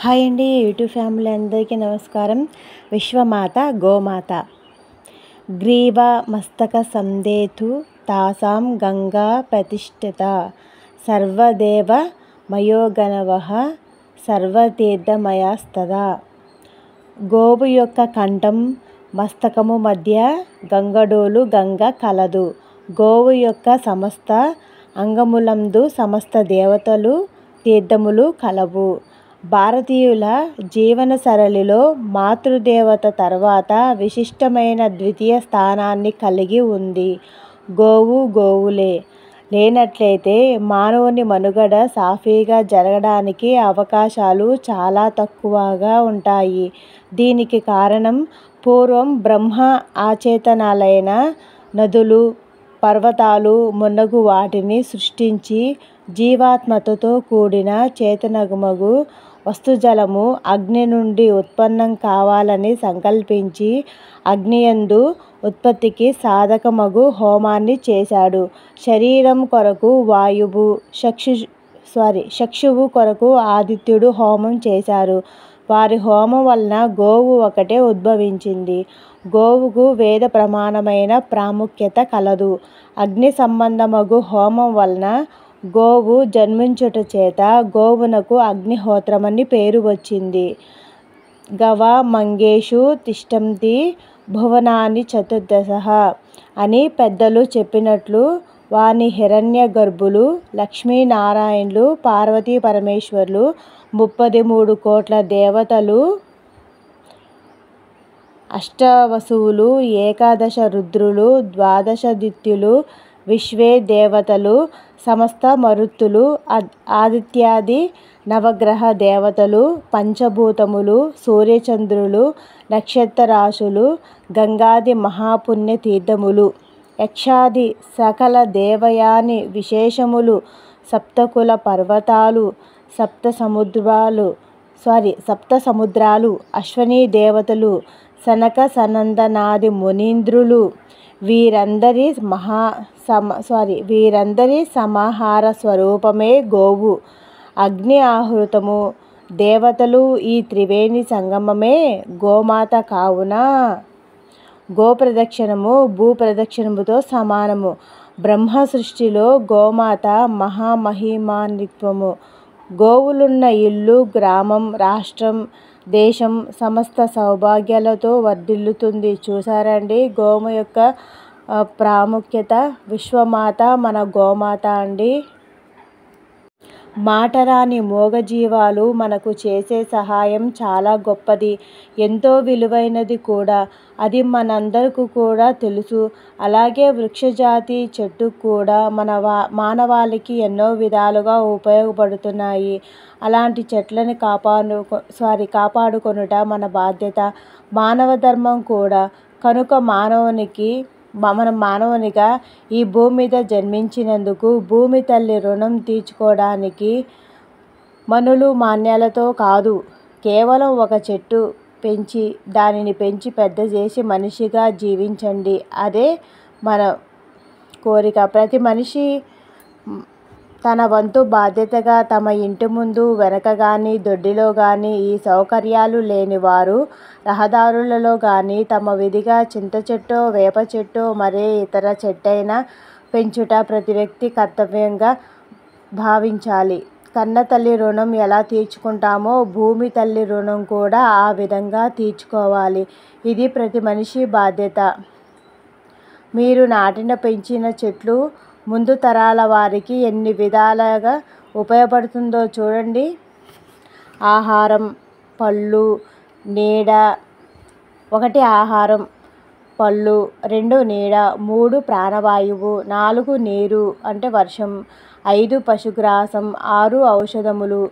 Hi అండి, YouTube family అందరికీ నమస్కారం. విశ్వమాత గోమాత గ్రీవ మస్తక సందేతు తాసాం గంగా ప్రతిష్ఠిత సర్వదేవ మయోగణవః సర్వతీర్థమయాస్తదా. గోవు యొక్క కంఠం మస్తకము మధ్య గంగడోలు గంగ కలదు. గోవు యొక్క సమస్త అంగములందు సమస్త దేవతలు తీర్థములు కలవు. భారతీయుల జీవన సరళిలో మాతృదేవత తర్వాత విశిష్టమైన ద్వితీయ స్థానాన్ని కలిగి ఉంది. గోవులే లేనట్లయితే మానవుని మనుగడ సాఫీగా జరగడానికి అవకాశాలు చాలా తక్కువగా ఉంటాయి. దీనికి కారణం పూర్వం బ్రహ్మ అచేతనాలైన నదులు, పర్వతాలు మున్నగు వాటిని సృష్టించి జీవాత్మతో కూడిన చేతనమగు వస్తుజలము అగ్ని నుండి ఉత్పన్నం కావాలని సంకల్పించి అగ్నియందు ఉత్పత్తికి సాధకమగు హోమాన్ని చేశాడు. శరీరం కొరకు వాయువు, చక్షువు కొరకు ఆదిత్యుడు హోమం చేశారు. వారి హోమం వలన గోవు ఒకటే ఉద్భవించింది. గోవుకు వేద ప్రమాణమైన ప్రాముఖ్యత కలదు. అగ్ని సంబంధమగు హోమం వలన గోవు జన్మించుట చేత గోవునకు అగ్నిహోత్రమని పేరు వచ్చింది. గవమంగేషు తిష్టంతి భువనాని చతుర్దశః అని పెద్దలు చెప్పినట్లు వాని హిరణ్య గర్భులు, లక్ష్మీనారాయణులు, పార్వతీ పరమేశ్వరులు, 33 కోట్ల దేవతలు, అష్టవసువులు, ఏకాదశ రుద్రులు, ద్వాదశాదిత్యులు, విశ్వే దేవతలు, సమస్త మరుత్తులు, ఆదిత్యాది నవగ్రహ దేవతలు, పంచభూతములు, సూర్యచంద్రులు, నక్షత్రరాశులు, గంగాది మహాపుణ్య తీర్థములు, యక్షాది సకల దేవయాని విశేషములు, సప్తకుల పర్వతాలు, సప్తసముద్రాలు, అశ్వనీ దేవతలు, సనక సనందనాది మునీంద్రులు, వీరందరి సమాహార స్వరూపమే గోవు. అగ్ని ఆహుతము, దేవతలు, ఈ త్రివేణి సంగమమే గోమాత. కావున గోప్రదక్షిణము భూప్రదక్షిణముతో సమానము. బ్రహ్మ సృష్టిలో గోమాత మహామహిమాన్వితము. గోవులున్న ఇల్లు, గ్రామం, రాష్ట్రం, దేశం సమస్త సౌభాగ్యాలతో వర్ధిల్లుతుంది. చూసారండి గోవు యొక్క ప్రాముఖ్యత. విశ్వమాత మన గోమాత అండి. మాటరాని మూగజీవాలు మనకు చేసే సహాయం చాలా గొప్పది, ఎంతో విలువైనది కూడా. అది మనందరికీ కూడా తెలుసు. అలాగే వృక్షజాతి చెట్టు కూడా మానవాళికి ఎన్నో విధాలుగా ఉపయోగపడుతున్నాయి. అలాంటి చెట్లను కాపాడుకొనుట మన బాధ్యత, మానవ ధర్మం కూడా. కనుక మానవునిగా ఈ భూమి మీద జన్మించినందుకు భూమి తల్లి రుణం తీర్చుకోవడానికి మనులు మాన్యాలతో కాదు, కేవలం ఒక చెట్టు పెంచి దానిని పెద్ద చేసి మనిషిగా జీవించండి. అదే మన కోరిక. ప్రతి మనిషి తన వంతు బాధ్యతగా తమ ఇంటి ముందు, వెనక కానీ, దొడ్డిలో కానీ ఈ సౌకర్యాలు లేని వారు రహదారులలో కానీ తమ విధిగా చింత చెట్టో, వేప చెట్టో, మరే ఇతర చెట్టైనా పెంచుట ప్రతి వ్యక్తి కర్తవ్యంగా భావించాలి. కన్న తల్లి రుణం ఎలా తీర్చుకుంటామో భూమి తల్లి రుణం కూడా ఆ విధంగా తీర్చుకోవాలి. ఇది ప్రతి మనిషి బాధ్యత. మీరు నాటిన పెంచిన చెట్లు ముందు తరాల వారికి ఎన్ని విధాలుగా ఉపయోగపడుతుందో చూడండి. ఆహారం, పళ్ళు, నీడ. 1 ఆహారం, పళ్ళు, 2 నీడ, 3 ప్రాణవాయువు, 4 నీరు అంటే వర్షం, 5 పశుగ్రాసం, 6 ఔషధములు,